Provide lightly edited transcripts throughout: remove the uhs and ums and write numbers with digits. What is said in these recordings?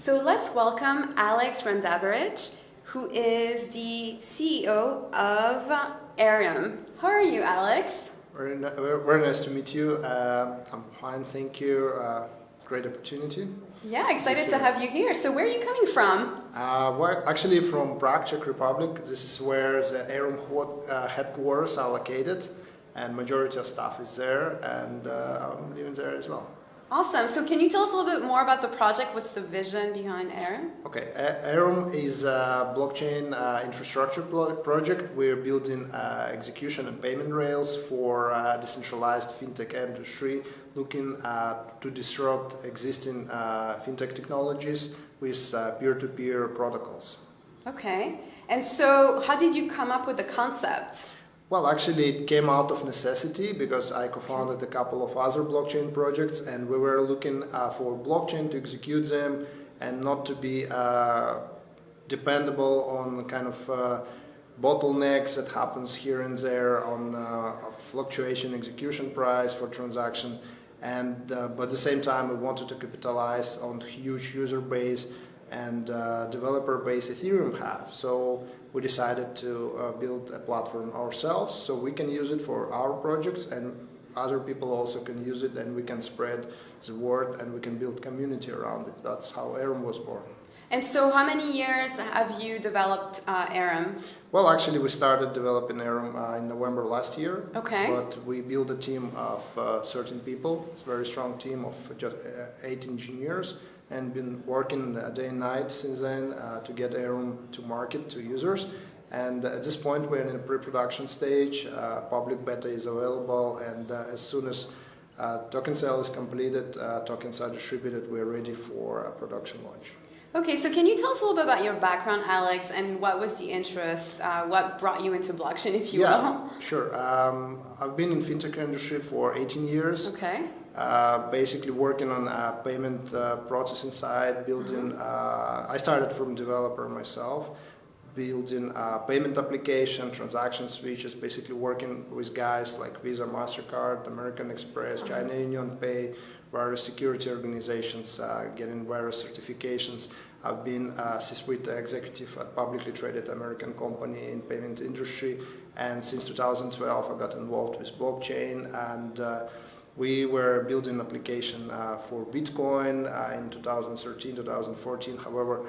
So let's welcome Alex Randarevich, who is the CEO of AERUM. How are you, Alex? Very nice to meet you. I'm fine, thank you. Great opportunity. Yeah, excited to have you here. So where are you coming from? Well, actually from Prague, Czech Republic. This is where the AERUM headquarters are located, and majority of staff is there, and I'm living there as well. Awesome. So can you tell us a little bit more about the project? What's the vision behind AERUM? Okay, AERUM is a blockchain infrastructure project. We're building execution and payment rails for decentralized fintech industry, looking to disrupt existing fintech technologies with peer-to-peer protocols. Okay. And so how did you come up with the concept? Well, actually, it came out of necessity because I co-founded a couple of other blockchain projects, and we were looking for blockchain to execute them and not to be dependable on kind of bottlenecks that happens here and there on fluctuation execution price for transaction. And but at the same time, we wanted to capitalize on huge user base and developer base Ethereum has. So we decided to build a platform ourselves so we can use it for our projects and other people also can use it, and we can spread the word and we can build community around it. That's how AERUM was born. And so how many years have you developed AERUM? Well, actually we started developing AERUM in November last year. Okay. But we built a team of 13 people. It's a very strong team of just 8 engineers, and been working day and night since then to get AERUM to market to users. And at this point we're in a pre-production stage. Public beta is available, and as soon as token sale is completed, tokens are distributed, we're ready for a production launch. Okay, so can you tell us a little bit about your background, Alex, and what was the interest, what brought you into blockchain, if you will? Yeah, sure. I've been in fintech industry for 18 years. Okay. Basically working on payment processing side, building, I started from developer myself, building payment application, transaction switches, basically working with guys like Visa, MasterCard, American Express, China Union Pay, various security organizations, getting various certifications. I've been a C-suite executive at publicly traded American company in payment industry, and since 2012 I got involved with blockchain, and we were building an application for Bitcoin in 2013, 2014. However,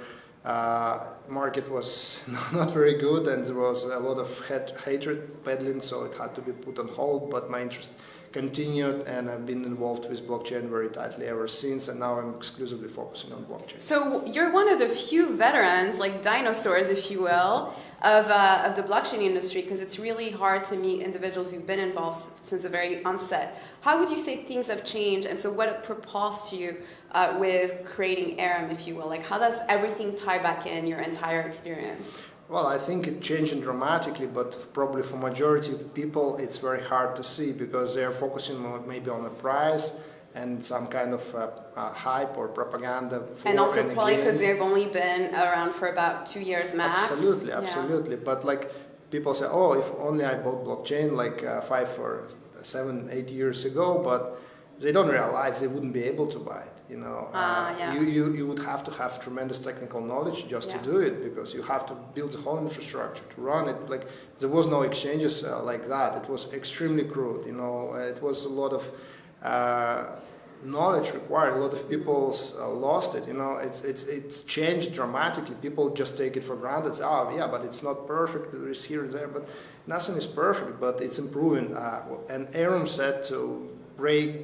market was not very good, and there was a lot of hatred peddling, so it had to be put on hold, but my interest continued, and I've been involved with blockchain very tightly ever since, and now I'm exclusively focusing on blockchain. So you're one of the few veterans, like dinosaurs, if you will, of the blockchain industry, because it's really hard to meet individuals who've been involved since the very onset. How would you say things have changed, and so what propelled you with creating AERUM, if you will? Like, how does everything tie back in your entire experience? Well, I think it changed dramatically, but probably for majority of people it's very hard to see because they're focusing maybe on the price and some kind of hype or propaganda for and also probably because against. they've only been around for about 2 years max. Absolutely, absolutely. Yeah. But like people say, oh, if only I bought blockchain like 5 or 7, 8 years ago, but they don't realize they wouldn't be able to buy it. You know, yeah. you would have to have tremendous technical knowledge just to do it, because you have to build the whole infrastructure to run it. Like there was no exchanges like that. It was extremely crude. You know, it was a lot of knowledge required. A lot of people lost it. You know, it's changed dramatically. People just take it for granted. Say, oh yeah, but it's not perfect. There is here and there, but nothing is perfect. But it's improving. And AERUM said to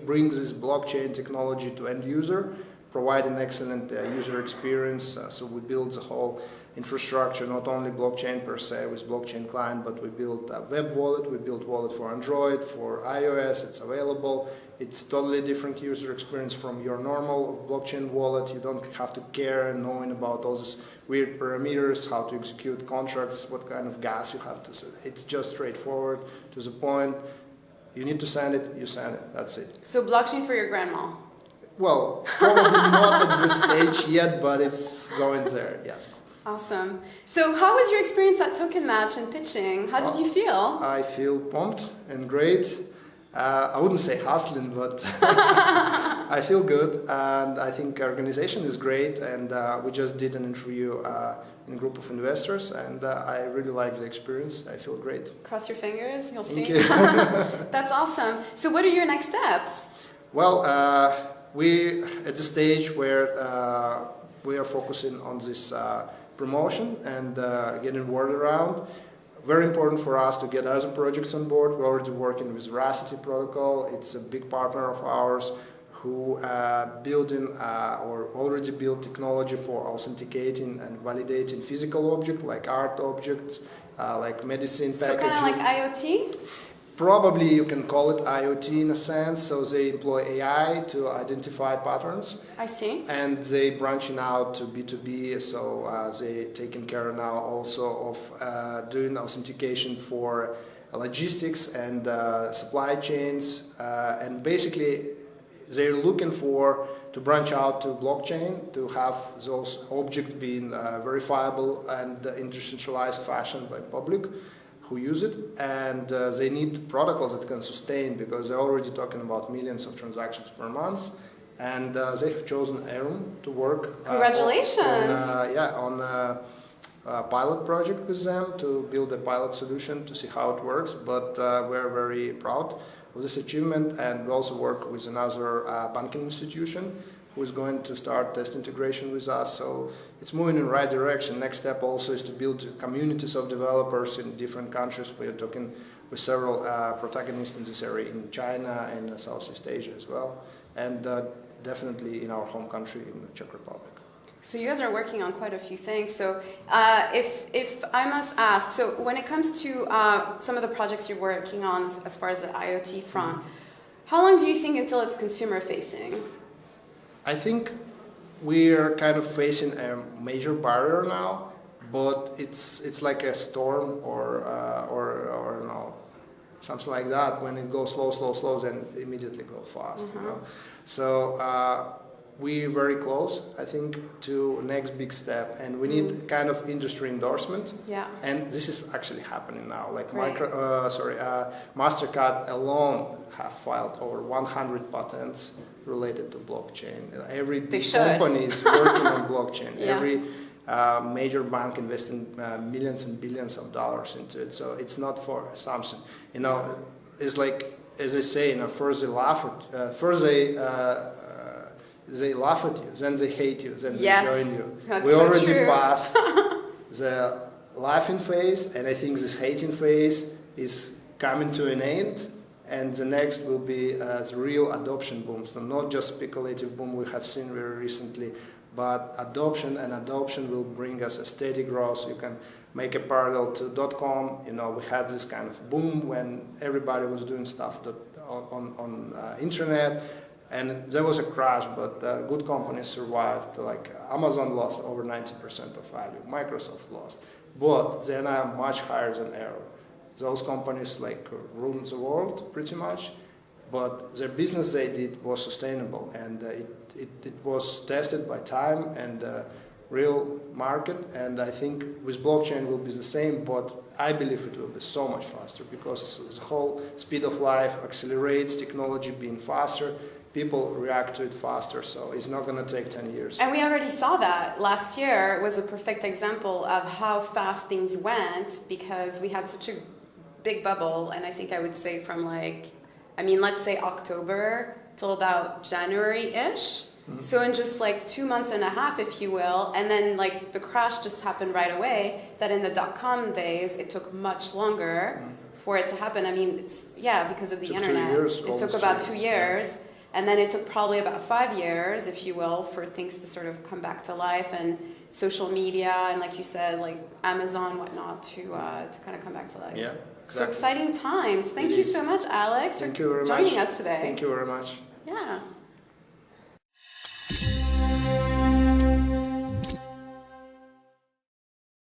brings this blockchain technology to end user, provide an excellent user experience. So we build the whole infrastructure, not only blockchain per se with blockchain client, but we built a web wallet, we built wallet for Android, for iOS, it's available. It's totally different user experience from your normal blockchain wallet. You don't have to care knowing about all these weird parameters, how to execute contracts, what kind of gas you have to set. It's just straightforward, to the point. You need to send it, you send it, that's it. So blockchain for your grandma? Well, probably not at this stage yet, but it's going there, yes. Awesome. So how was your experience at TokenMatch and pitching? How did you feel? I feel pumped and great. I wouldn't say hustling, but I feel good, and I think organization is great. And we just did an interview in a group of investors, and I really like the experience. I feel great. Cross your fingers, you'll see. Thank you. That's awesome. So what are your next steps? Well, we at the stage where we are focusing on this promotion and getting word around. Very important for us to get other projects on board. We're already working with Veracity Protocol. It's a big partner of ours who building or already built technology for authenticating and validating physical objects like art objects, like medicine packaging. So kind of like IoT? Probably you can call it IoT in a sense. So they employ AI to identify patterns. I see. And they branching out to B2B. So they taking care now also of doing authentication for logistics and supply chains. And basically they're looking to branch out to blockchain to have those objects being verifiable and in decentralized fashion by public who use it, and they need protocols that can sustain, because they're already talking about millions of transactions per month, and they have chosen AERUM to work. Congratulations! on a pilot project with them to build a pilot solution to see how it works. But we're very proud of this achievement, and we also work with another banking institution who is going to start test integration with us. So it's moving in the right direction. Next step also is to build communities of developers in different countries. We are talking with several protagonists in this area in China and Southeast Asia as well, and definitely in our home country in the Czech Republic. So you guys are working on quite a few things. So if I must ask, so when it comes to some of the projects you're working on as far as the IoT front, how long do you think until it's consumer facing? I think we are kind of facing a major barrier now, but it's like a storm or no, something like that. When it goes slow, then immediately go fast. You know? So we're very close, I think, to next big step, and we need kind of industry endorsement. Yeah. And this is actually happening now. Like Mastercard alone have filed over 100 patents related to blockchain. Every company is working on blockchain. Yeah. Every major bank investing millions and billions of dollars into it. So it's not for assumption. You know, it's like, as I say, you know, first they laugh at you, then they hate you, then they join you. We already passed the laughing phase, and I think this hating phase is coming to an end, and the next will be the real adoption boom. So not just speculative boom we have seen very recently, but adoption, and adoption will bring us a steady growth. You can make a parallel to .com. You know, we had this kind of boom when everybody was doing stuff on internet. And there was a crash, but good companies survived. Like Amazon lost over 90% of value, Microsoft lost, but they're now much higher than ever. Those companies like rule the world pretty much, but their business they did was sustainable, and it was tested by time and real market. And I think with blockchain will be the same, but I believe it will be so much faster, because the whole speed of life accelerates, technology being faster. People react to it faster, so it's not going to take 10 years. And we already saw that. Last year was a perfect example of how fast things went, because we had such a big bubble, and I think I would say from let's say October till about January-ish. Mm-hmm. So in just like 2 months and a half, if you will, and then like the crash just happened right away, that in the .com days, it took much longer for it to happen. I mean, because of the internet. 2 years. It took about 2 years. Yeah. And then it took probably about 5 years, if you will, for things to sort of come back to life, and social media, and like you said, like Amazon, whatnot, to kind of come back to life. Yeah, exactly. So exciting times. Thank you so much, Alex, for joining us today. Thank you very much. Yeah.